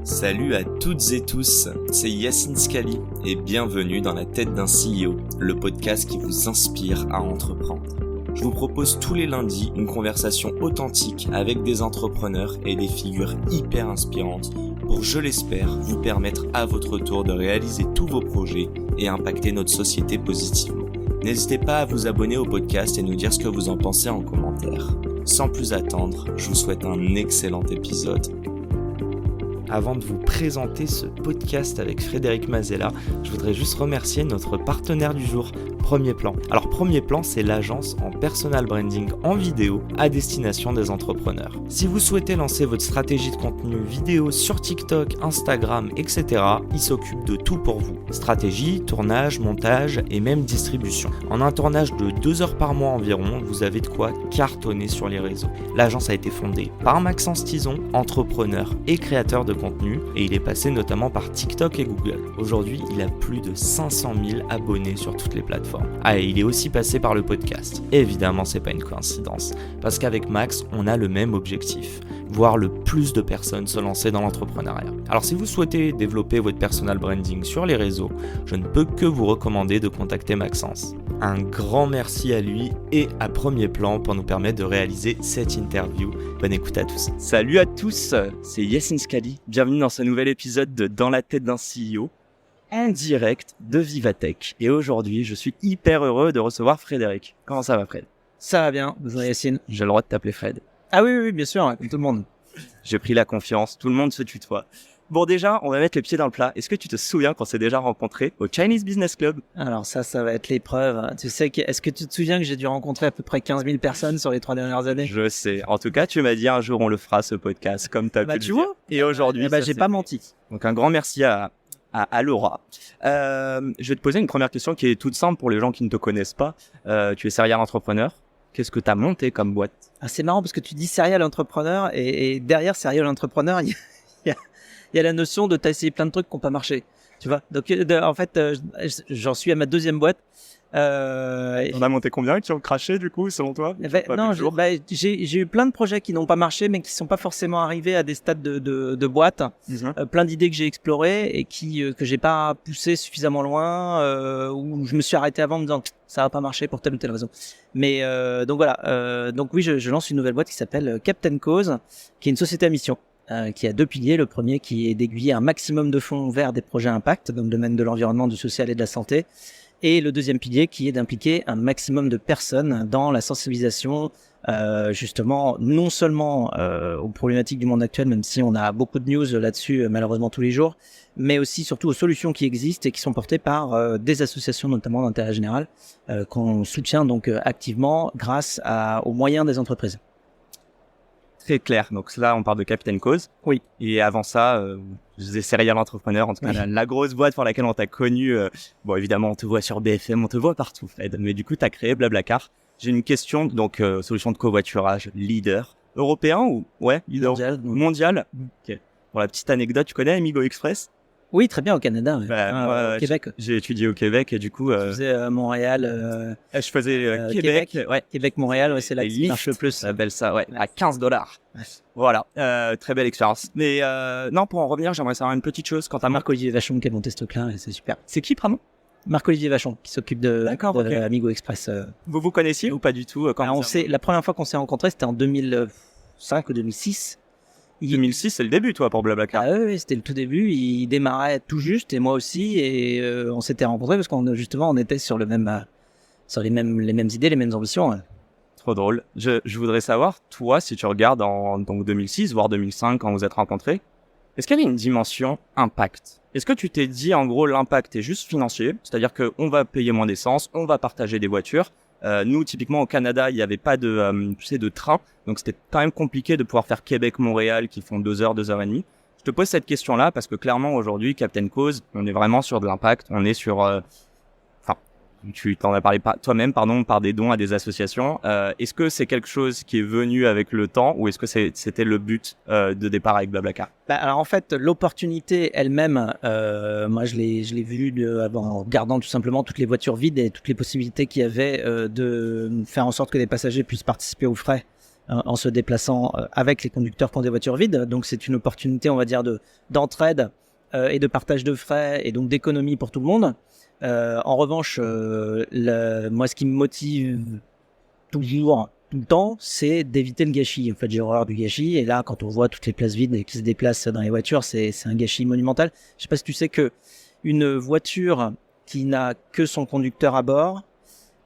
Salut à toutes et tous, c'est Yacine Scali et bienvenue dans la tête d'un CEO, le podcast qui vous inspire à entreprendre. Je vous propose tous les lundis une conversation authentique avec des entrepreneurs et des figures hyper inspirantes pour, je l'espère, vous permettre à votre tour de réaliser tous vos projets et impacter notre société positivement. N'hésitez pas à vous abonner au podcast et nous dire ce que vous en pensez en commentaire. Sans plus attendre, je vous souhaite un excellent épisode. Avant de vous présenter ce podcast avec Frédéric Mazella, je voudrais juste remercier notre partenaire du jour, Premier Plan. Alors Premier Plan, c'est l'agence en personal branding en vidéo à destination des entrepreneurs. Si vous souhaitez lancer votre stratégie de contenu vidéo sur TikTok, Instagram, etc., ils s'occupent de tout pour vous. Stratégie, tournage, montage et même distribution. En un tournage de 2 heures par mois environ, vous avez de quoi cartonner sur les réseaux. L'agence a été fondée par Maxence Tison, entrepreneur et créateur de contenu, et il est passé notamment par TikTok et Google. Aujourd'hui, il a plus de 500 000 abonnés sur toutes les plateformes. Ah, et il est aussi passé par le podcast. Et évidemment, c'est pas une coïncidence, parce qu'avec Max, on a le même objectif, voir le plus de personnes se lancer dans l'entrepreneuriat. Alors si vous souhaitez développer votre personal branding sur les réseaux, je ne peux que vous recommander de contacter Maxence. Un grand merci à lui et à Premier Plan pour nous permettre de réaliser cette interview. Bonne écoute à tous. Salut à tous, c'est Yacine Scali. Bienvenue dans ce nouvel épisode de Dans la tête d'un CEO, en direct de Vivatech. Et aujourd'hui, je suis hyper heureux de recevoir Frédéric. Comment ça va, Fred? Ça va bien, bonjour Yacine. J'ai le droit de t'appeler Fred. Ah oui, bien sûr, comme tout le monde. J'ai pris la confiance, tout le monde se tutoie. Bon, déjà, on va mettre les pieds dans le plat. Est-ce que tu te souviens qu'on s'est déjà rencontrés au Chinese Business Club? Alors ça va être l'épreuve. Tu sais, est-ce que tu te souviens que j'ai dû rencontrer à peu près 15 000 personnes sur les 3 dernières années? Je sais. En tout cas, tu m'as dit un jour on le fera, ce podcast, comme tu as pu le tu dire. vois. Et aujourd'hui, j'ai pas menti. Donc un grand merci à Laura. Je vais te poser une première question qui est toute simple pour les gens qui ne te connaissent pas. Tu es serial entrepreneur. Qu'est-ce que tu as monté comme boîte? C'est marrant parce que tu dis serial entrepreneur et derrière serial entrepreneur, il y a la notion de t'as essayé plein de trucs qui n'ont pas marché. Tu vois. Donc en fait, j'en suis à ma 2e boîte. On a monté combien qui ont craché du coup selon toi? J'ai eu plein de projets qui n'ont pas marché mais qui sont pas forcément arrivés à des stades de boîte. Plein d'idées que j'ai explorées et que j'ai pas poussé suffisamment loin, où je me suis arrêté avant en me disant ça va pas marcher pour telle ou telle raison. Mais donc voilà. Donc oui, je lance une nouvelle boîte qui s'appelle Captain Cause, qui est une société à mission. Qui a 2 piliers. Le premier qui est d'aiguiller un maximum de fonds vers des projets impact dans le domaine de l'environnement, du social et de la santé. Et le deuxième pilier qui est d'impliquer un maximum de personnes dans la sensibilisation, justement, non seulement aux problématiques du monde actuel, même si on a beaucoup de news là-dessus malheureusement tous les jours, mais aussi surtout aux solutions qui existent et qui sont portées par des associations notamment d'intérêt général qu'on soutient donc activement grâce aux moyens des entreprises. Très clair. Donc là, on parle de Captain Cause. Oui. Et avant ça, je faisais serial entrepreneur, en tout cas la grosse boîte pour laquelle on t'a connu. Bon, évidemment, on te voit sur BFM, on te voit partout, Fred. Mais du coup, tu as créé Blablacar. J'ai une question. Donc, solution de covoiturage, leader européen ou leader mondial. Ok. Pour la petite anecdote, tu connais Amigo Express? Oui, très bien, au Canada, au Québec. J'ai étudié au Québec et du coup... Tu faisais Montréal... je faisais Québec. Québec-Montréal, c'est là qui marche le plus. Ça s'appelle ça, à $15. Voilà, très belle expérience. Mais non, pour en revenir, j'aimerais savoir une petite chose. Quand t'as Marc-Olivier Vachon qui a monté ce truc-là, et c'est super. C'est qui, pardon? Marc-Olivier Vachon, qui s'occupe de Amigo Express. Vous connaissiez ou pas du tout la première fois qu'on s'est rencontrés, c'était en 2005 ou 2006. 2006, c'est le début, toi, pour Blablacar. Ah oui, c'était le tout début. Il démarrait tout juste, et moi aussi, et on s'était rencontrés parce qu'on était sur les mêmes idées, les mêmes ambitions. Ouais. Trop drôle. Je voudrais savoir, toi, si tu regardes en donc 2006, voire 2005, quand vous êtes rencontrés, est-ce qu'il y avait une dimension impact? Est-ce que tu t'es dit, en gros, l'impact est juste financier, c'est-à-dire qu'on va payer moins d'essence, on va partager des voitures. Nous, typiquement, au Canada, il n'y avait pas de train. Donc, c'était quand même compliqué de pouvoir faire Québec-Montréal qui font 2 heures, 2 heures et demie. Je te pose cette question-là parce que clairement, aujourd'hui, Captain Cause, on est vraiment sur de l'impact. On est sur... tu t'en as parlé toi-même, par des dons à des associations. Est-ce que c'est quelque chose qui est venu avec le temps ou est-ce que c'était le but de départ avec Blablacar? Alors en fait, l'opportunité elle-même, moi je l'ai vue en regardant tout simplement toutes les voitures vides et toutes les possibilités qu'il y avait de faire en sorte que les passagers puissent participer aux frais en se déplaçant avec les conducteurs qui ont des voitures vides. Donc c'est une opportunité, on va dire, d'entraide et de partage de frais et donc d'économie pour tout le monde. En revanche, moi, ce qui me motive toujours, tout le temps, c'est d'éviter le gâchis. En fait, j'ai horreur du gâchis. Et là, quand on voit toutes les places vides et qui se déplacent dans les voitures, c'est un gâchis monumental. Je sais pas si tu sais que une voiture qui n'a que son conducteur à bord,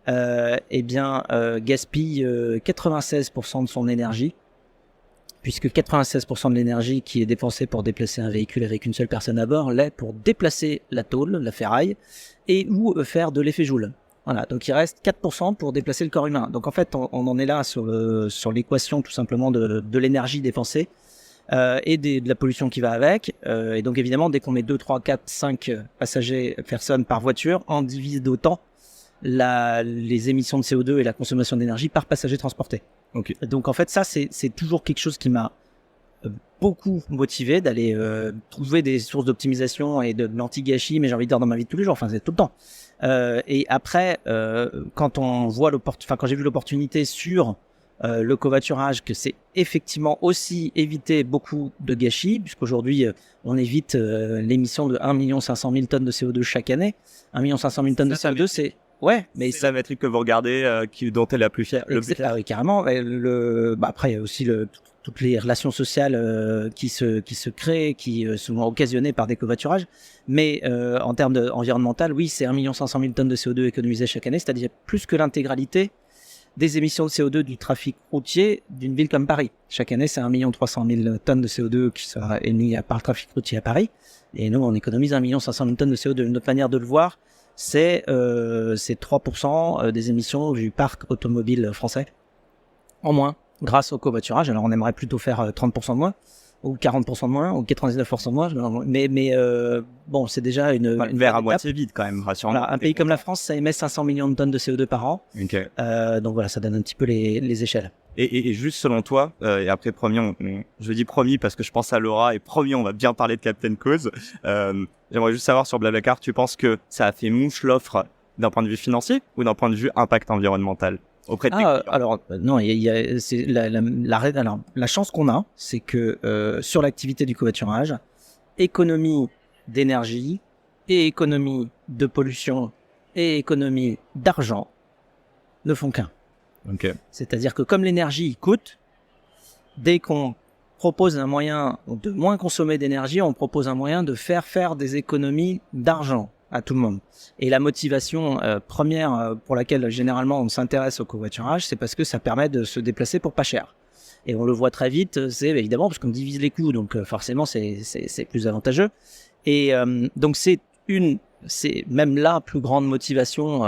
gaspille 96% de son énergie, puisque 96% de l'énergie qui est dépensée pour déplacer un véhicule avec une seule personne à bord l'est pour déplacer la tôle, la ferraille, et ou faire de l'effet Joule. Voilà, donc il reste 4% pour déplacer le corps humain. Donc en fait, on en est là sur l'équation tout simplement de l'énergie dépensée et de la pollution qui va avec. Et donc évidemment, dès qu'on met 2, 3, 4, 5 personnes par voiture, on divise d'autant les émissions de CO2 et la consommation d'énergie par passager transporté. Okay. Donc en fait, ça, c'est toujours quelque chose qui m'a beaucoup motivé d'aller trouver des sources d'optimisation et de l'anti-gâchis, mais j'ai envie de dire dans ma vie de tous les jours, enfin c'est tout le temps. Et après, quand j'ai vu l'opportunité sur le covoiturage, que c'est effectivement aussi éviter beaucoup de gâchis, puisqu'aujourd'hui on évite l'émission de 1 500 000 tonnes de CO2 chaque année. 1 500 000 tonnes de CO2, c'est... Ouais, mais c'est la métrique que vous regardez, dont elle est la plus fière. Oui, carrément. Après, il y a aussi toutes les relations sociales qui se créent, qui sont occasionnées par des covoiturages. Mais en termes environnemental, oui, c'est 1 500 000 tonnes de CO2 économisées chaque année, c'est-à-dire plus que l'intégralité des émissions de CO2 du trafic routier d'une ville comme Paris. Chaque année, c'est 1 300 000 tonnes de CO2 qui sera émis par le trafic routier à Paris. Et nous, on économise 1 500 000 tonnes de CO2. Une autre manière de le voir, c'est 3% des émissions du parc automobile français en moins grâce au covoiturage. Alors on aimerait plutôt faire 30% de moins ou 40% de moins ou 99% de moins, mais bon, c'est déjà une verre à moitié vide quand même, rassurant. Voilà, un pays comme la France, ça émet 500 millions de tonnes de CO2 par an. Okay. Donc voilà, ça donne un petit peu les échelles. Et juste selon toi, et après promis, je dis promis parce que je pense à Laura, et promis, on va bien parler de Captain Cause. J'aimerais juste savoir sur Blablacar, tu penses que ça a fait mouche l'offre d'un point de vue financier ou d'un point de vue impact environnemental auprès de tes clients? Alors non, c'est la chance qu'on a, c'est que sur l'activité du covoiturage, économie d'énergie et économie de pollution et économie d'argent ne font qu'un. Okay. C'est-à-dire que comme l'énergie coûte, dès qu'on propose un moyen de moins consommer d'énergie, on propose un moyen de faire des économies d'argent à tout le monde. Et la motivation première pour laquelle généralement on s'intéresse au covoiturage, c'est parce que ça permet de se déplacer pour pas cher. Et on le voit très vite, c'est évidemment parce qu'on divise les coûts, donc forcément c'est plus avantageux. Et donc c'est même la plus grande motivation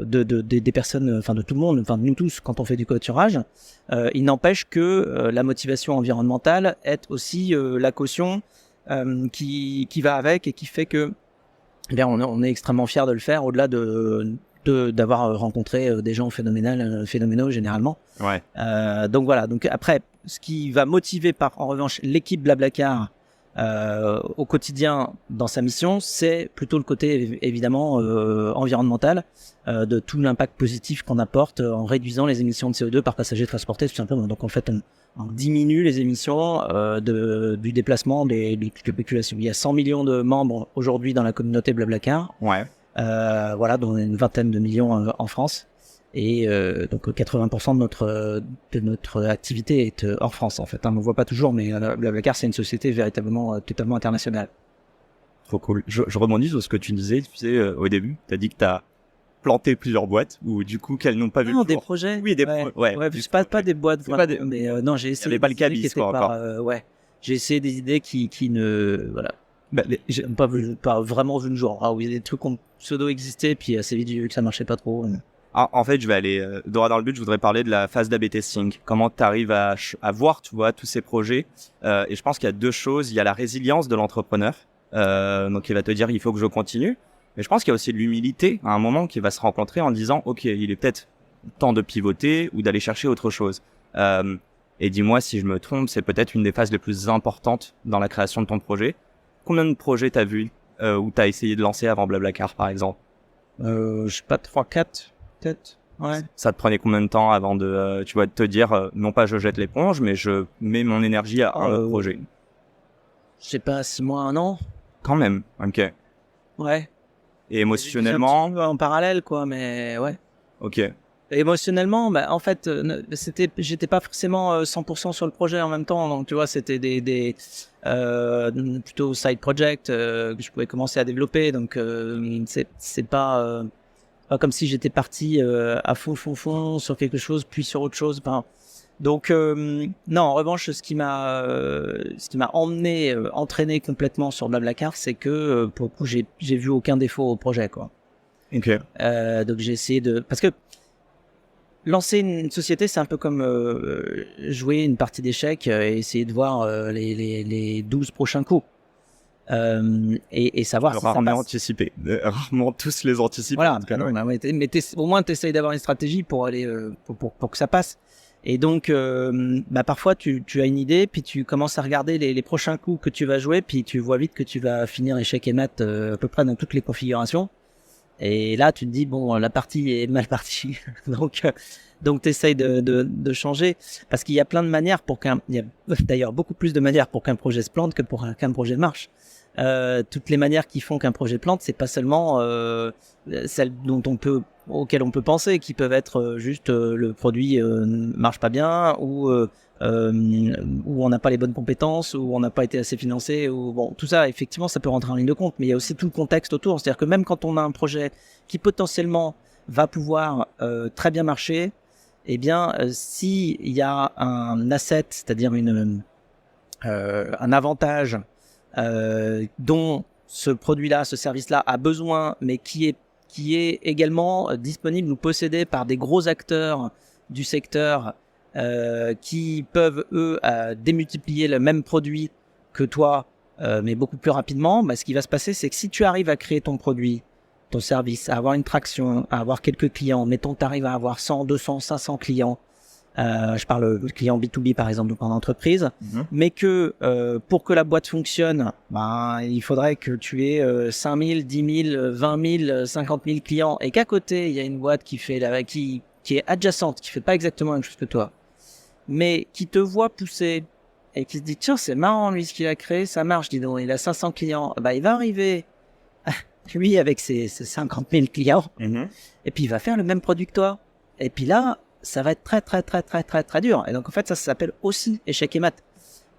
des personnes, enfin de tout le monde, enfin de nous tous quand on fait du covoiturage. Il n'empêche que la motivation environnementale est aussi la caution qui va avec et qui fait que on est extrêmement fiers de le faire au-delà d'avoir rencontré des gens phénoménaux généralement. Ouais. Donc voilà. Donc après, ce qui va motiver en revanche l'équipe Blablacar au quotidien dans sa mission, c'est plutôt le côté évidemment environnemental de tout l'impact positif qu'on apporte en réduisant les émissions de CO2 par passager transporté tout simplement. Donc en fait on diminue les émissions du déplacement des populations. Il y a 100 millions de membres aujourd'hui dans la communauté Blablacar. Ouais. Voilà, dont une vingtaine de millions en France. Et donc 80% de notre activité est hors France en fait. On ne voit pas toujours, mais Blablacar c'est une société véritablement totalement internationale. Trop cool. Je rebondis sur ce que tu disais au début. Tu as dit que tu as planté plusieurs boîtes ou du coup qu'elles n'ont pas vu le jour. Des projets. Oui, des projets. Ouais, pas des boîtes vraiment, mais non, j'ai essayé. Il n'y avait pas le cabis quoi encore. J'ai essayé des idées qui ne voilà. J'ai pas vraiment vu le jour. Ah oui, des trucs qui ont pseudo existé puis assez vite j'ai vu que ça marchait pas trop. En fait, je vais aller droit dans le but. Je voudrais parler de la phase d'A/B testing. Comment tu arrives à voir, tu vois, tous ces projets. Et je pense qu'il y a deux choses. Il y a la résilience de l'entrepreneur. Donc, il va te dire, il faut que je continue. Mais je pense qu'il y a aussi de l'humilité à un moment qui va se rencontrer en disant, OK, il est peut-être temps de pivoter ou d'aller chercher autre chose. Et dis-moi si je me trompe, c'est peut-être une des phases les plus importantes dans la création de ton projet. Combien de projets t'as vu ou t'as essayé de lancer avant Blablacar, par exemple? Je sais pas, 3, 4 peut-être. Ouais. Ça te prenait combien de temps avant de, tu vois, de te dire, non pas je jette l'éponge, mais je mets mon énergie à un autre projet? Je sais pas, 6 mois, 1 an. Quand même, ok. Ouais. Et émotionnellement? Un petit peu en parallèle, quoi, mais ouais. Ok. Émotionnellement, bah, en fait, j'étais pas forcément 100% sur le projet en même temps, donc tu vois, c'était plutôt side project que je pouvais commencer à développer, donc c'est pas comme si j'étais parti à fond sur quelque chose, puis sur autre chose. Enfin, donc non, en revanche, ce qui m'a entraîné complètement sur Blablacar, c'est que pour le coup, j'ai vu aucun défaut au projet, quoi. Ok. Donc j'ai essayé parce que lancer une société, c'est un peu comme jouer une partie d'échecs et essayer de voir les 12 prochains coups. Et savoir si ça rarement passe. anticipé. Rarement tous les anticiper. Voilà, en tout cas, non, mais au moins t'essayes d'avoir une stratégie pour aller pour que ça passe. Et donc parfois tu as une idée, puis tu commences à regarder les prochains coups que tu vas jouer, puis tu vois vite que tu vas finir échec et mat à peu près dans toutes les configurations. Et là, tu te dis, bon, la partie est mal partie. donc t'essayes de changer. Parce qu'il y a plein de manières il y a d'ailleurs beaucoup plus de manières pour qu'un projet se plante que pour qu'un projet marche. Toutes les manières qui font qu'un projet plante, c'est pas seulement celles auxquelles on peut penser, qui peuvent être juste le produit marche pas bien, ou on n'a pas les bonnes compétences, ou on n'a pas été assez financé, ou bon, tout ça, effectivement, ça peut rentrer en ligne de compte, mais il y a aussi tout le contexte autour. C'est-à-dire que même quand on a un projet qui potentiellement va pouvoir très bien marcher, eh bien, si il y a un asset, c'est-à-dire un avantage dont ce produit-là, ce service-là a besoin, mais qui est également disponible ou possédé par des gros acteurs du secteur qui peuvent, eux, démultiplier le même produit que toi, mais beaucoup plus rapidement, ce qui va se passer, c'est que si tu arrives à créer ton produit, ton service, à avoir une traction, à avoir quelques clients, mettons tu arrives à avoir 100, 200, 500 clients, je parle de clients B2B par exemple, donc en entreprise, mais que pour que la boîte fonctionne, il faudrait que tu aies 5 000, 10 000, 20 000, 50 000 clients, et qu'à côté il y a une boîte qui est adjacente, qui fait pas exactement la même chose que toi, mais qui te voit pousser et qui se dit tiens, c'est marrant lui ce qu'il a créé, ça marche, dis donc, il a 500 clients, il va arriver lui avec ses 50 000 clients et puis il va faire le même produit que toi, et puis là ça va être très très très très très très dur. Et donc en fait ça s'appelle aussi échec et mat.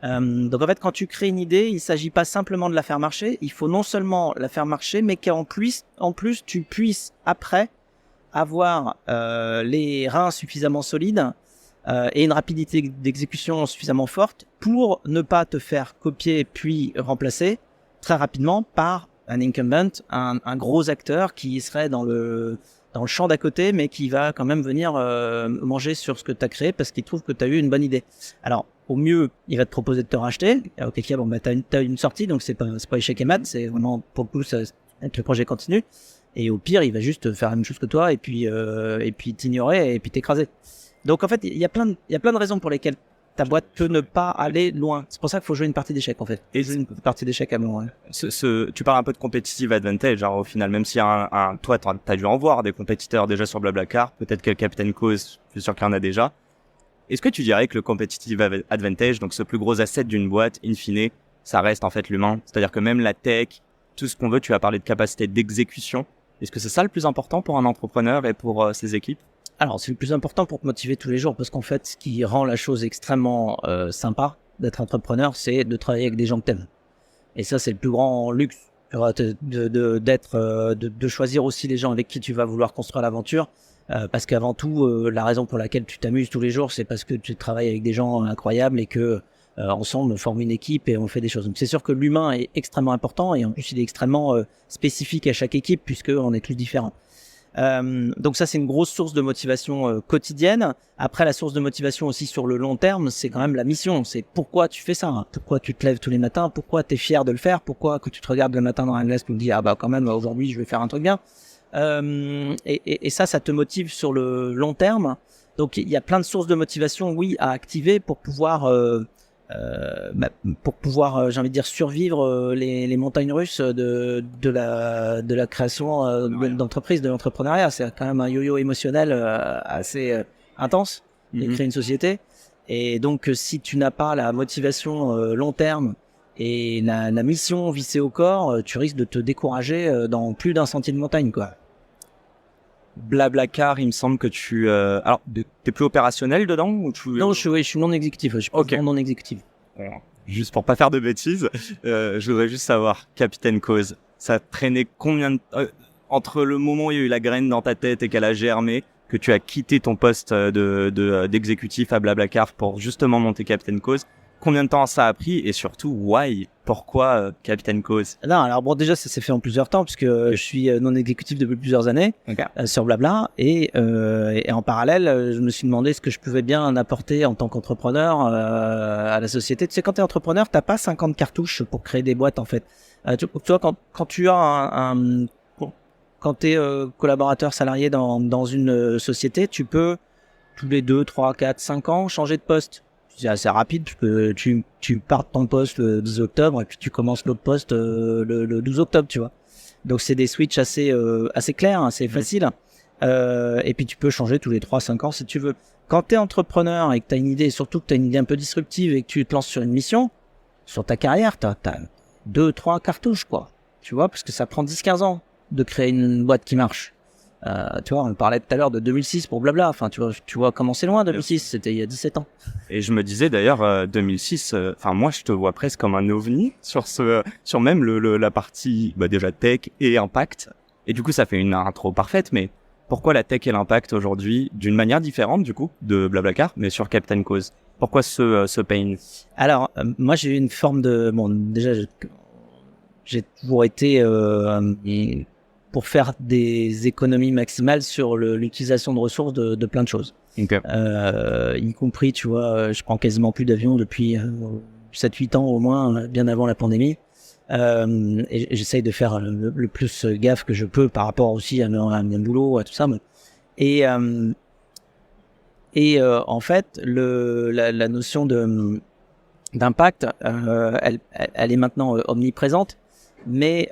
Donc en fait quand tu crées une idée, il s'agit pas simplement de la faire marcher, il faut non seulement la faire marcher, mais qu'en plus tu puisses après avoir les reins suffisamment solides et une rapidité d'exécution suffisamment forte pour ne pas te faire copier puis remplacer très rapidement par un incumbent, un gros acteur qui serait dans le champ d'à côté, mais qui va quand même venir manger sur ce que tu as créé parce qu'il trouve que tu as eu une bonne idée. Alors, au mieux, il va te proposer de te racheter. Auquel cas, t'as une sortie, donc c'est pas échec et mat, c'est vraiment pour le coup, le projet continue. Et au pire, il va juste faire la même chose que toi et puis t'ignorer et puis t'écraser. Donc en fait, il y a plein de raisons pour lesquelles ta boîte peut ne pas aller loin. C'est pour ça qu'il faut jouer une partie d'échecs en fait. Et jouer une partie d'échecs à moment. Ouais. Tu parles un peu de competitive advantage, au final, même si toi t'as dû en voir des compétiteurs déjà sur Blablacar, peut-être que le Captain Cause, je suis sûr qu'il y en a déjà. Est-ce que tu dirais que le competitive advantage, donc ce plus gros asset d'une boîte, in fine, ça reste en fait l'humain? C'est-à-dire que même la tech, tout ce qu'on veut, tu vas parler de capacité d'exécution. Est-ce que c'est ça le plus important pour un entrepreneur et pour ses équipes? Alors, c'est le plus important pour te motiver tous les jours, parce qu'en fait, ce qui rend la chose extrêmement sympa d'être entrepreneur, c'est de travailler avec des gens que t'aimes. Et ça, c'est le plus grand luxe, de choisir aussi les gens avec qui tu vas vouloir construire l'aventure. Parce qu'avant tout, la raison pour laquelle tu t'amuses tous les jours, c'est parce que tu travailles avec des gens incroyables et que ensemble, on forme une équipe et on fait des choses. Donc, c'est sûr que l'humain est extrêmement important et en plus, il est extrêmement spécifique à chaque équipe puisqu'on est tous différents. Donc ça, c'est une grosse source de motivation quotidienne. Après, la source de motivation aussi sur le long terme, c'est quand même la mission. C'est pourquoi tu fais ça, hein. Pourquoi tu te lèves tous les matins, pourquoi tu es fier de le faire, pourquoi que tu te regardes le matin dans la glace et tu te dis quand même aujourd'hui je vais faire un truc bien. Et ça te motive sur le long terme. Donc il y a plein de sources de motivation, oui, à activer pour pouvoir pour pouvoir, j'ai envie de dire, survivre les montagnes russes de la création d'entreprise, de l'entrepreneuriat. C'est quand même un yo-yo émotionnel assez intense de créer une société. Et donc, si tu n'as pas la motivation long terme et la mission vissée au corps, tu risques de te décourager dans plus d'un sentier de montagne, quoi. Blablacar, il me semble que alors, t'es plus opérationnel dedans ou Non, je suis non exécutif. Je suis non exécutif. Juste pour pas faire de bêtises, je voudrais juste savoir, Capitaine Cause, ça traînait combien de entre le moment où il y a eu la graine dans ta tête et qu'elle a germé, que tu as quitté ton poste d'exécutif à Blablacar pour justement monter Capitaine Cause, combien de temps ça a pris et surtout, why? Pourquoi Capitaine Cause? Non, alors bon, déjà, ça s'est fait en plusieurs temps puisque je suis non exécutif depuis plusieurs années sur Blabla et en parallèle, je me suis demandé ce que je pouvais bien apporter en tant qu'entrepreneur à la société. Tu sais, quand t'es entrepreneur, t'as pas 50 cartouches pour créer des boîtes en fait. Tu vois, quand tu as quand t'es collaborateur salarié dans une société, tu peux tous les 2, 3, 4, 5 ans changer de poste. C'est assez rapide parce que tu pars de ton poste le 12 octobre et puis tu commences l'autre poste le 12 octobre, tu vois. Donc c'est des switches assez clairs, assez faciles. Et puis tu peux changer tous les 3-5 ans si tu veux. Quand t'es entrepreneur et que t'as une idée, surtout que t'as une idée un peu disruptive et que tu te lances sur une mission, sur ta carrière, t'as 2-3 cartouches, quoi. Tu vois, parce que ça prend 10-15 ans de créer une boîte qui marche. Tu vois, on parlait tout à l'heure de 2006 pour Blabla. Enfin, tu vois comment c'est loin, 2006. C'était il y a 17 ans. Et je me disais d'ailleurs, 2006, moi, je te vois presque comme un ovni sur même la partie, déjà tech et impact. Et du coup, ça fait une intro parfaite, mais pourquoi la tech et l'impact aujourd'hui, d'une manière différente, du coup, de Blablacar, mais sur Captain Cause? Pourquoi ce pain? Alors, moi, j'ai eu une forme de, déjà, j'ai toujours été, pour faire des économies maximales sur l'utilisation de ressources de plein de choses. Okay. Y compris, tu vois, je prends quasiment plus d'avions depuis 7-8 ans au moins, bien avant la pandémie. Et j'essaye de faire le plus gaffe que je peux par rapport aussi à mon boulot, à tout ça. Et en fait, la notion d'impact, elle est maintenant omniprésente. Mais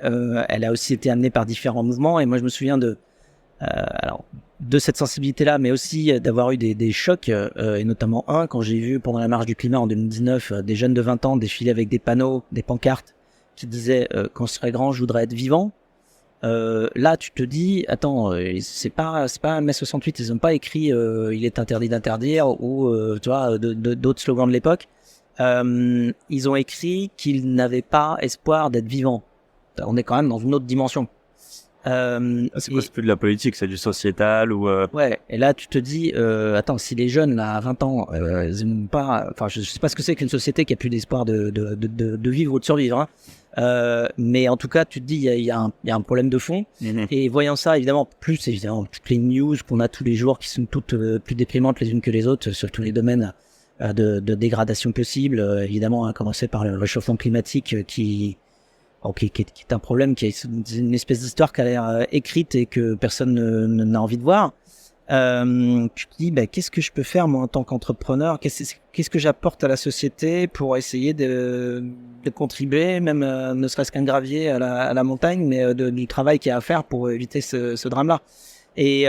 elle a aussi été amenée par différents mouvements et moi je me souviens de cette sensibilité-là, mais aussi d'avoir eu des chocs et notamment quand j'ai vu pendant la marche du climat en 2019 des jeunes de 20 ans défiler avec des panneaux, des pancartes qui disaient quand je serai grand je voudrais être vivant. Là tu te dis attends, c'est pas un mai 68, ils ont pas écrit il est interdit d'interdire ou tu vois d'autres slogans de l'époque. Ils ont écrit qu'ils n'avaient pas espoir d'être vivants. On est quand même dans une autre dimension. C'est quoi, c'est plus de la politique, c'est du sociétal ou Ouais, et là tu te dis attends, si les jeunes là à 20 ans ils n'ont pas, enfin je sais pas ce que c'est qu'une société qui a plus d'espoir de vivre ou de survivre hein. Mais en tout cas tu te dis il y a un problème de fond. Et voyant ça évidemment toutes les news qu'on a tous les jours qui sont toutes plus déprimantes les unes que les autres sur tous les domaines de dégradation possible, évidemment à commencer par le réchauffement climatique qui est un problème, qui est une espèce d'histoire qui a l'air écrite et que personne n'a envie de voir. Tu te dis, qu'est-ce que je peux faire moi en tant qu'entrepreneur? Qu'est-ce que j'apporte à la société pour essayer de contribuer, même ne serait-ce qu'un gravier à la montagne, mais du travail qu'il y a à faire pour éviter ce drame-là. Et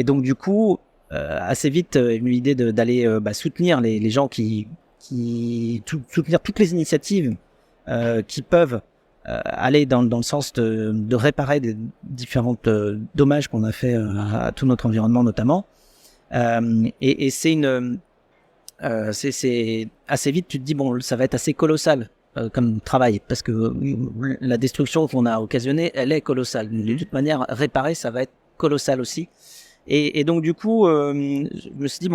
donc du coup, assez vite, une idée d'aller soutenir les gens soutenir toutes les initiatives qui peuvent aller dans le sens de réparer des différentes dommages qu'on a fait à tout notre environnement notamment. Et c'est c'est assez vite tu te dis bon ça va être assez colossal comme travail parce que la destruction qu'on a occasionnée elle est colossale. De toute manière réparer ça va être colossal aussi. Et donc du coup je me suis dit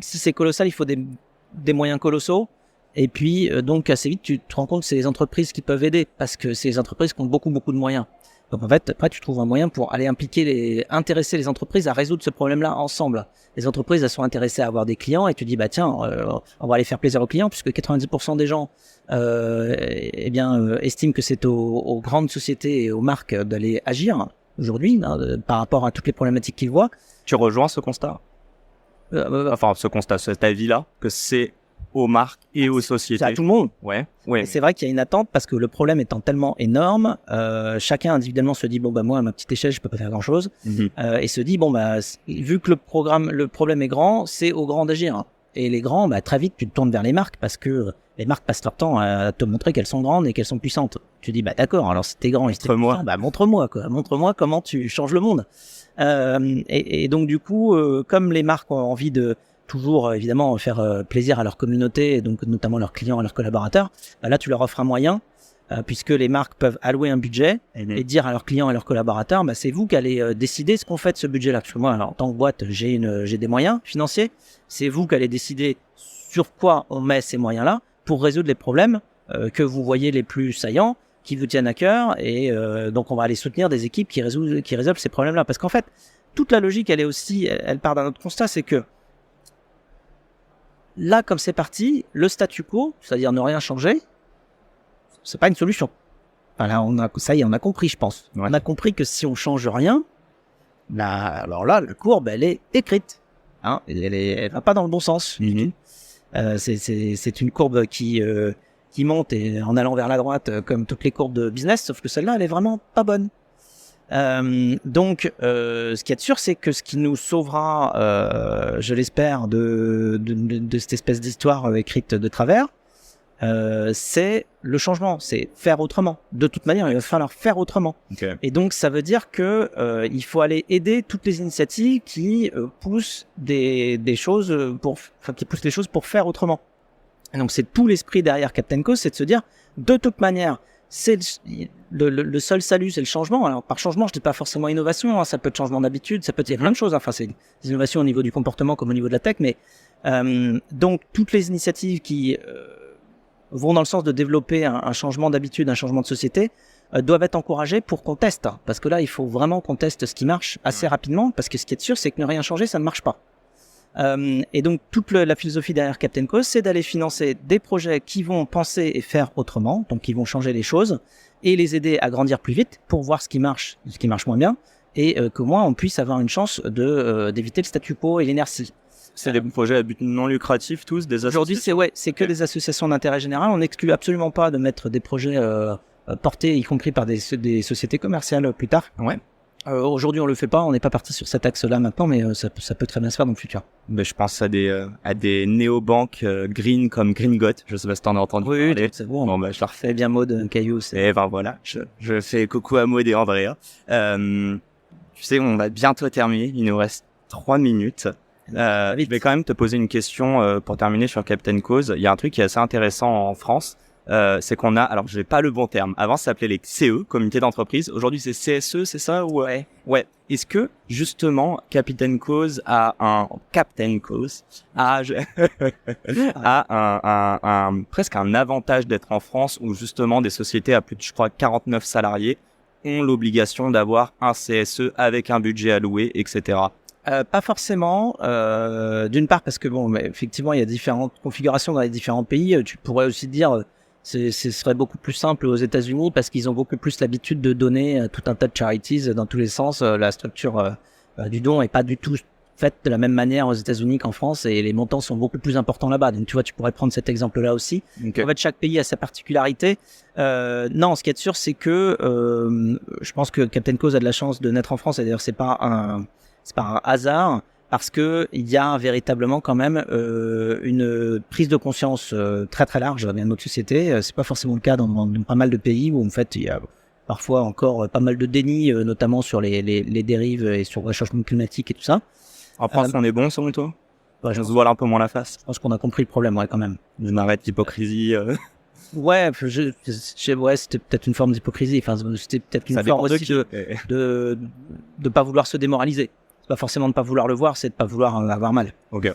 si c'est colossal il faut des moyens colossaux. Et puis, donc, assez vite, tu te rends compte que c'est les entreprises qui peuvent aider parce que c'est les entreprises qui ont beaucoup, beaucoup de moyens. Donc, en fait, après, tu trouves un moyen pour aller intéresser les entreprises à résoudre ce problème-là ensemble. Les entreprises, elles sont intéressées à avoir des clients et tu dis, tiens, on va aller faire plaisir aux clients puisque 90% des gens, estiment que c'est aux grandes sociétés et aux marques d'aller agir aujourd'hui, par rapport à toutes les problématiques qu'ils voient. Tu rejoins ce constat? Enfin, ce constat, cet avis-là, que c'est aux marques et aux sociétés. C'est à tout le monde. Ouais. Et c'est vrai qu'il y a une attente parce que le problème étant tellement énorme, chacun individuellement se dit bon bah moi à ma petite échelle je peux pas faire grand chose et se dit bon bah vu que le problème est grand, c'est aux grands d'agir. Et les grands, bah très vite tu te tournes vers les marques parce que les marques passent leur temps à te montrer qu'elles sont grandes et qu'elles sont puissantes. Tu dis bah d'accord, alors si t'es grand et si t'es puissant, bah montre-moi comment tu changes le monde. Et donc du coup, comme les marques ont envie de toujours évidemment faire plaisir à leur communauté, et donc notamment leurs clients et leurs collaborateurs, bah là tu leur offres un moyen, puisque les marques peuvent allouer un budget et dire à leurs clients et leurs collaborateurs, bah c'est vous qui allez décider ce qu'on fait de ce budget-là. Parce que moi, alors, en tant que boîte, j'ai des moyens financiers, c'est vous qui allez décider sur quoi on met ces moyens-là pour résoudre les problèmes que vous voyez les plus saillants, qui vous tiennent à cœur, et donc on va aller soutenir des équipes qui résolvent ces problèmes-là. Parce qu'en fait, toute la logique, elle part d'un autre constat, c'est que là, comme c'est parti, le statu quo, c'est-à-dire ne rien changer, c'est pas une solution. Enfin, là, on a compris, je pense. Ouais. On a compris que si on change rien, alors là, la courbe, elle est écrite. Hein, elle va pas dans le bon sens. C'est une courbe qui monte et en allant vers la droite, comme toutes les courbes de business, sauf que celle-là, elle est vraiment pas bonne. Donc, ce qui est sûr, c'est que ce qui nous sauvera, je l'espère, de cette espèce d'histoire écrite de travers, c'est le changement, c'est faire autrement. De toute manière, il va falloir faire autrement. Okay. Et donc, ça veut dire que il faut aller aider toutes les initiatives qui poussent des choses qui poussent les choses pour faire autrement. Et donc, c'est tout l'esprit derrière Captain Cause, c'est de se dire, de toute manière, c'est le seul salut, c'est le changement. Alors par changement, je dis pas forcément innovation, hein, ça peut être changement d'habitude, ça peut être plein de choses. Enfin, c'est des innovations au niveau du comportement comme au niveau de la tech, mais donc toutes les initiatives qui vont dans le sens de développer un changement d'habitude, un changement de société, doivent être encouragées pour qu'on teste. Hein, parce que là, il faut vraiment qu'on teste ce qui marche assez rapidement, parce que ce qui est sûr, c'est que ne rien changer, ça ne marche pas. Et donc toute la philosophie derrière Captain Cause, c'est d'aller financer des projets qui vont penser et faire autrement, donc qui vont changer les choses et les aider à grandir plus vite pour voir ce qui marche moins bien, et qu'au moins on puisse avoir une chance d'éviter le statu quo et l'inertie. C'est des projets à but non lucratif tous, des associations. Aujourd'hui, c'est que des associations d'intérêt général. On n'exclut absolument pas de mettre des projets portés, y compris par des sociétés commerciales plus tard. Ouais. Aujourd'hui, on le fait pas. On n'est pas parti sur cet axe-là maintenant, mais ça peut très bien se faire dans le futur. Mais je pense à des néobanques green comme Gringot. Je sais pas si t'en as entendu parler. Oui, c'est bon. Bon, je leur fais bien Maud, Caillou. Et ben voilà, je fais coucou à Maud et Andrea. Tu sais, on va bientôt terminer. Il nous reste 3 minutes. Je vais quand même te poser une question pour terminer sur Captain Cause. Il y a un truc qui est assez intéressant en France. C'est qu'on a, alors j'ai pas le bon terme. Avant, ça s'appelait les CE, comité d'entreprise. Aujourd'hui, c'est CSE, c'est ça ou ouais. Est-ce que justement, Captain Cause a presque un avantage d'être en France où justement des sociétés à plus de, je crois, 49 salariés ont l'obligation d'avoir un CSE avec un budget alloué, etc. Pas forcément. D'une part parce que effectivement, il y a différentes configurations dans les différents pays. Tu pourrais aussi dire ce serait beaucoup plus simple aux États-Unis parce qu'ils ont beaucoup plus l'habitude de donner tout un tas de charities dans tous les sens. La structure du don est pas du tout faite de la même manière aux États-Unis qu'en France et les montants sont beaucoup plus importants là-bas. Donc tu vois, tu pourrais prendre cet exemple-là aussi. Okay. En fait, chaque pays a sa particularité. Non, ce qui est sûr, c'est que je pense que Captain Cause a de la chance de naître en France. Et d'ailleurs, c'est pas un hasard. Parce que il y a véritablement quand même une prise de conscience très très large dans notre société. C'est pas forcément le cas dans pas mal de pays où en fait il y a parfois encore pas mal de déni, notamment sur les dérives et sur le changement climatique et tout ça. En France, on est bon selon toi? Je se voile un peu moins la face. Je pense qu'on a compris le problème, ouais, quand même. On arrête l'hypocrisie. Ouais, c'était peut-être une forme d'hypocrisie. Enfin, c'était peut-être une forme aussi de pas vouloir se démoraliser. Pas forcément de pas vouloir le voir, c'est de pas vouloir avoir mal. Ok.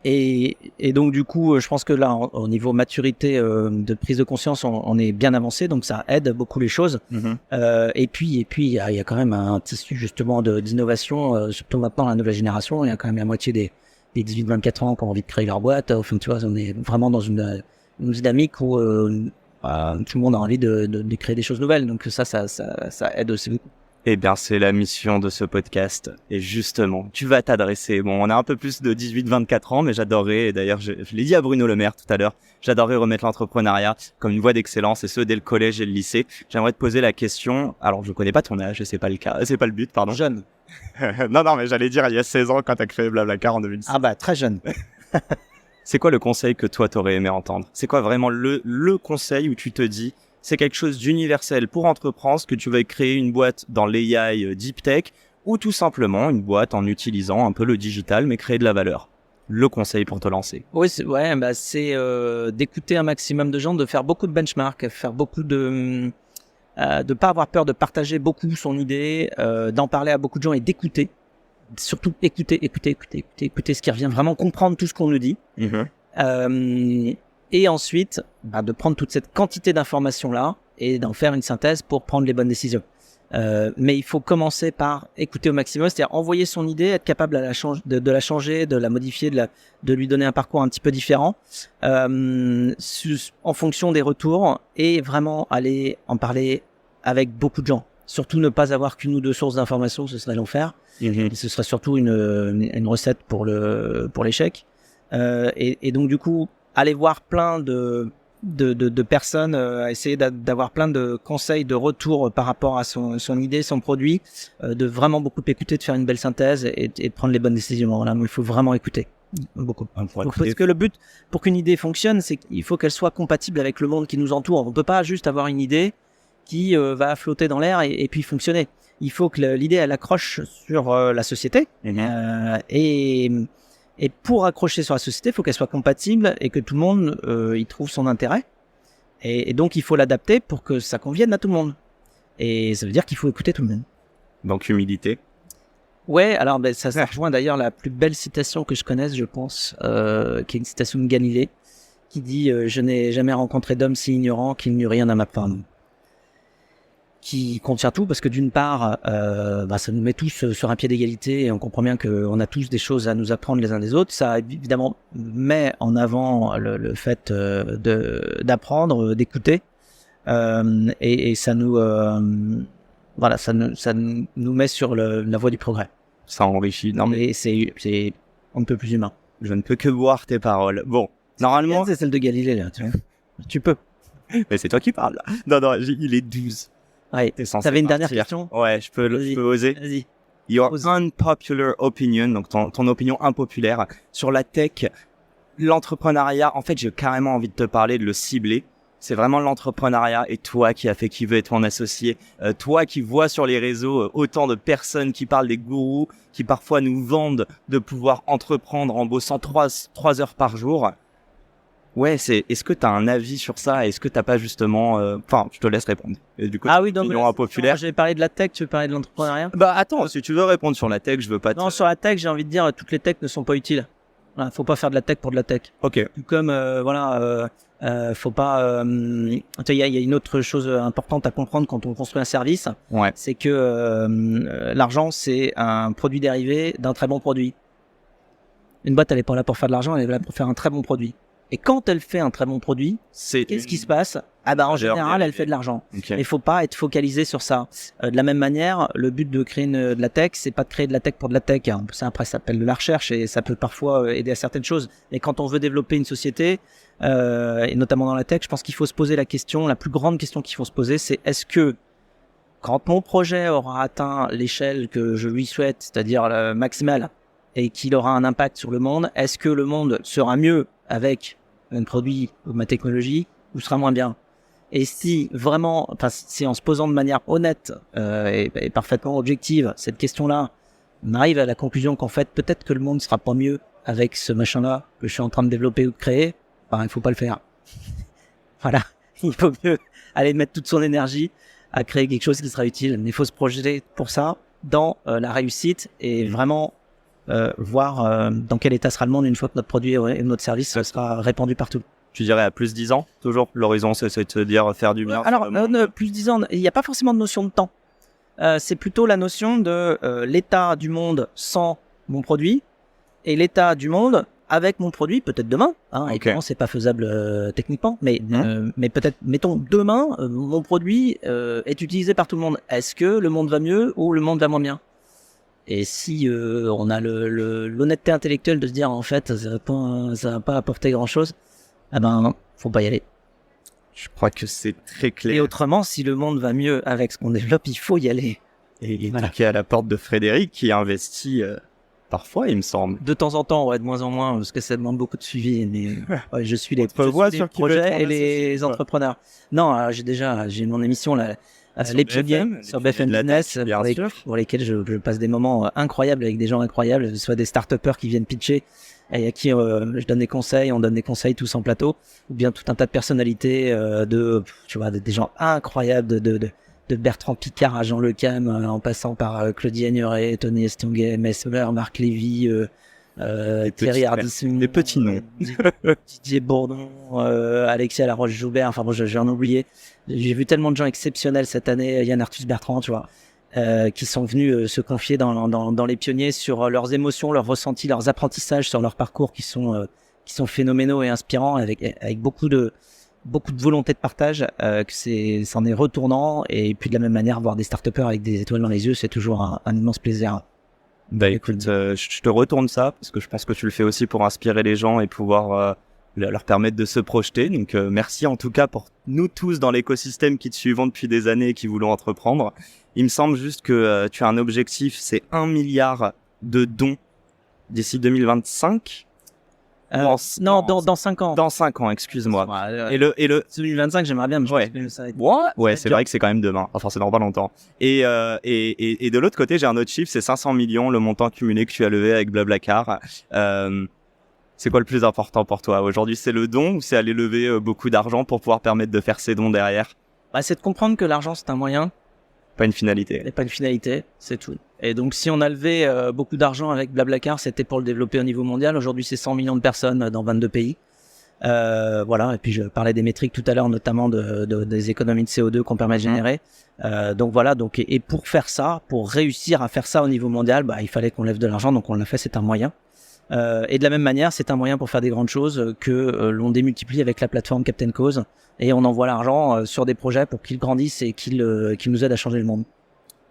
Et donc du coup, je pense que là, au niveau maturité de prise de conscience, on est bien avancé, donc ça aide beaucoup les choses. Et puis il y a quand même un tissu justement d'innovation, surtout maintenant la nouvelle génération. Il y a quand même la moitié des 18-24 ans qui ont envie de créer leur boîte. Enfin, tu vois, on est vraiment dans une dynamique où tout le monde a envie de créer des choses nouvelles. Donc ça aide aussi beaucoup. Eh bien, c'est la mission de ce podcast. Et justement, tu vas t'adresser. Bon, on a un peu plus de 18-24 ans, mais j'adorerais, et d'ailleurs, je l'ai dit à Bruno Le Maire tout à l'heure, j'adorerais remettre l'entrepreneuriat comme une voie d'excellence, et ce, dès le collège et le lycée. J'aimerais te poser la question. Alors, je connais pas ton âge, c'est pas le cas, c'est pas le but, pardon. Jeune. non, mais j'allais dire il y a 16 ans quand t'as créé Blablacar en 2006. Ah bah, très jeune. C'est quoi le conseil que toi, t'aurais aimé entendre? C'est quoi vraiment le conseil où tu te dis, c'est quelque chose d'universel pour entreprendre, que tu vas créer une boîte dans l'AI Deep Tech ou tout simplement une boîte en utilisant un peu le digital mais créer de la valeur. Le conseil pour te lancer. Oui, c'est d'écouter un maximum de gens, de faire beaucoup de benchmarks, faire beaucoup de pas avoir peur de partager beaucoup son idée, d'en parler à beaucoup de gens et d'écouter. Surtout écouter ce qui revient, vraiment comprendre tout ce qu'on nous dit. Et ensuite, de prendre toute cette quantité d'informations-là et d'en faire une synthèse pour prendre les bonnes décisions. Mais il faut commencer par écouter au maximum, c'est-à-dire envoyer son idée, être capable de la changer, de la modifier, de lui donner un parcours un petit peu différent en fonction des retours et vraiment aller en parler avec beaucoup de gens. Surtout ne pas avoir qu'une ou deux sources d'informations, ce serait l'enfer. Et ce serait surtout une recette pour l'échec. Et donc du coup, aller voir plein de personnes, essayer d'avoir plein de conseils, de retours par rapport à son idée, son produit, de vraiment beaucoup écouter, de faire une belle synthèse et de prendre les bonnes décisions. Voilà, mais il faut vraiment écouter. Beaucoup. Parce que le but pour qu'une idée fonctionne, c'est qu'il faut qu'elle soit compatible avec le monde qui nous entoure. On peut pas juste avoir une idée qui va flotter dans l'air et puis fonctionner. Il faut que l'idée elle accroche sur la société et pour accrocher sur la société, il faut qu'elle soit compatible et que tout le monde y trouve son intérêt. Et donc, il faut l'adapter pour que ça convienne à tout le monde. Et ça veut dire qu'il faut écouter tout le monde. Donc, humilité. Ouais, alors ça rejoint d'ailleurs la plus belle citation que je connaisse, je pense, qui est une citation de Galilée, qui dit « Je n'ai jamais rencontré d'homme si ignorant qu'il n'eut rien à m'apprendre ». Qui contient tout parce que d'une part ça nous met tous sur un pied d'égalité et on comprend bien qu'on a tous des choses à nous apprendre les uns des autres. Ça évidemment met en avant le fait d'apprendre, d'écouter et ça nous ça nous met sur la voie du progrès. Ça enrichit. Non mais c'est on ne peut plus humain. Je ne peux que boire tes paroles. Bon, normalement c'est celle de Galilée là, tu peux. Mais c'est toi qui parles là. Non, il est 12. Ouais. T'avais une dernière question? Ouais, je peux oser. Vas-y. Your unpopular opinion, donc ton opinion impopulaire sur la tech, l'entrepreneuriat. En fait, j'ai carrément envie de te parler, de le cibler. C'est vraiment l'entrepreneuriat et toi qui as fait qui veut être mon associé, toi qui vois sur les réseaux autant de personnes qui parlent des gourous, qui parfois nous vendent de pouvoir entreprendre en bossant 3 heures par jour. Ouais, est-ce que t'as un avis sur ça? Est-ce que t'as pas justement, je te laisse répondre. Et du coup, impopulaire. J'ai parlé de la tech, tu veux parler de l'entrepreneuriat? Bah, attends, si tu veux répondre sur la tech, je veux pas Non, sur la tech, j'ai envie de dire, toutes les techs ne sont pas utiles. Voilà, faut pas faire de la tech pour de la tech. Ok. Tout comme, faut pas, il y a une autre chose importante à comprendre quand on construit un service. Ouais. C'est que, l'argent, c'est un produit dérivé d'un très bon produit. Une boîte, elle est pas là pour faire de l'argent, elle est là pour faire un très bon produit. Et quand elle fait un très bon produit, qu'est-ce qui se passe? En général, elle fait de l'argent. Okay. Il faut pas être focalisé sur ça. De la même manière, le but de créer de la tech, c'est pas de créer de la tech pour de la tech. Ça, après, ça s'appelle de la recherche et ça peut parfois aider à certaines choses. Mais quand on veut développer une société, et notamment dans la tech, je pense qu'il faut se poser la question, la plus grande question qu'il faut se poser, c'est est-ce que quand mon projet aura atteint l'échelle que je lui souhaite, c'est-à-dire le maximal, et qu'il aura un impact sur le monde, est-ce que le monde sera mieux avec un produit ou ma technologie ou sera moins bien? Et si vraiment, si en se posant de manière honnête et parfaitement objective cette question-là, on arrive à la conclusion qu'en fait peut-être que le monde sera pas mieux avec ce machin-là que je suis en train de développer ou de créer, il faut pas le faire. Voilà, il faut mieux aller mettre toute son énergie à créer quelque chose qui sera utile. Mais il faut se projeter pour ça dans la réussite et vraiment voir dans quel état sera le monde une fois que notre produit et notre service sera répandu partout. Tu dirais à plus 10 ans? Toujours, l'horizon, c'est de te dire faire du bien. Alors, plus 10 ans, il n'y a pas forcément de notion de temps. C'est plutôt la notion de l'état du monde sans mon produit et l'état du monde avec mon produit, peut-être demain. Évidemment, c'est pas faisable techniquement, mais peut-être, mettons demain, mon produit est utilisé par tout le monde. Est-ce que le monde va mieux ou le monde va moins bien? Et si on a l'honnêteté intellectuelle de se dire en fait ça va pas apporter grand-chose, faut pas y aller. Je crois que c'est très clair. Et autrement, si le monde va mieux avec ce qu'on développe, il faut y aller. Et voilà. Qui est à la porte de Frédéric, qui investit parfois, il me semble. De temps en temps, de moins en moins, parce que ça demande beaucoup de suivi. Mais je suis les projets et les entrepreneurs. Non, j'ai mon émission là, les pionniers sur BFM Business, pour lesquels je passe des moments incroyables avec des gens incroyables, que ce soit des start-upers qui viennent pitcher et à qui je donne des conseils, on donne des conseils tous en plateau, ou bien tout un tas de personnalités des gens incroyables de Bertrand Picard à Jean Le Cam, en passant par Claudie Agnoret, Tony Estanguet, Mesmer, Marc Lévy, Thierry Ardisson, des petits noms, Didier Bourdon, Alexia Laroche-Joubert, enfin bon, j'en ai oublié. J'ai vu tellement de gens exceptionnels cette année, Yann Arthus Bertrand, tu vois, qui sont venus se confier dans les pionniers sur leurs émotions, leurs ressentis, leurs apprentissages sur leur parcours qui sont phénoménaux et inspirants, avec beaucoup de volonté de partage, c'en est retournant. Et puis de la même manière, voir des start-upers avec des étoiles dans les yeux, c'est toujours un immense plaisir. Écoute, je te retourne ça, parce que je pense que tu le fais aussi pour inspirer les gens et pouvoir leur permettre de se projeter. Donc merci en tout cas pour nous tous dans l'écosystème qui te suivons depuis des années et qui voulons entreprendre. Il me semble juste que tu as un objectif, c'est 1 milliard de dons d'ici 2025. Dans 5 ans. Dans 5 ans, excuse-moi. Et le 2025, j'aimerais bien. Ouais, c'est vrai que c'est quand même demain. Enfin, c'est dans pas longtemps. Et de l'autre côté, j'ai un autre chiffre, c'est 500 millions, le montant cumulé que tu as levé avec Blablacar. C'est quoi le plus important pour toi aujourd'hui? C'est le don ou c'est aller lever beaucoup d'argent pour pouvoir permettre de faire ces dons derrière? C'est de comprendre que l'argent, c'est un moyen. Pas une finalité. Et pas une finalité, c'est tout. Et donc, si on a levé beaucoup d'argent avec Blablacar, c'était pour le développer au niveau mondial. Aujourd'hui, c'est 100 millions de personnes dans 22 pays. Voilà. Et puis, je parlais des métriques tout à l'heure, notamment des économies de CO2 qu'on permet de générer. Donc voilà. Et pour faire ça, pour réussir à faire ça au niveau mondial, il fallait qu'on lève de l'argent. Donc, on l'a fait. C'est un moyen. Et de la même manière, c'est un moyen pour faire des grandes choses que l'on démultiplie avec la plateforme Captain Cause. Et on envoie l'argent sur des projets pour qu'ils grandissent et qu'ils nous aident à changer le monde.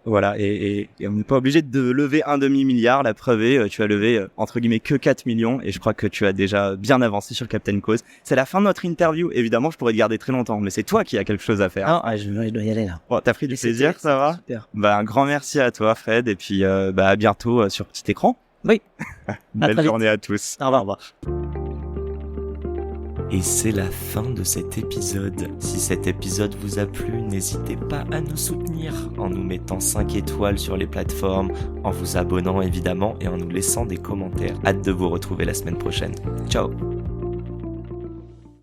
Voilà, et on n'est pas obligé de lever un demi-milliard. La preuve est, tu as levé entre guillemets que 4 millions, et je crois que tu as déjà bien avancé sur Captain Cause. C'est la fin de notre interview. Évidemment, je pourrais te garder très longtemps, mais c'est toi qui as quelque chose à faire. Je dois y aller là. Bon, t'as pris du plaisir, ça va? Super. Un grand merci à toi, Fred, et puis à bientôt sur petit écran. Oui. Belle journée à tous. Au revoir. Et c'est la fin de cet épisode. Si cet épisode vous a plu, n'hésitez pas à nous soutenir en nous mettant 5 étoiles sur les plateformes, en vous abonnant évidemment et en nous laissant des commentaires. Hâte de vous retrouver la semaine prochaine. Ciao!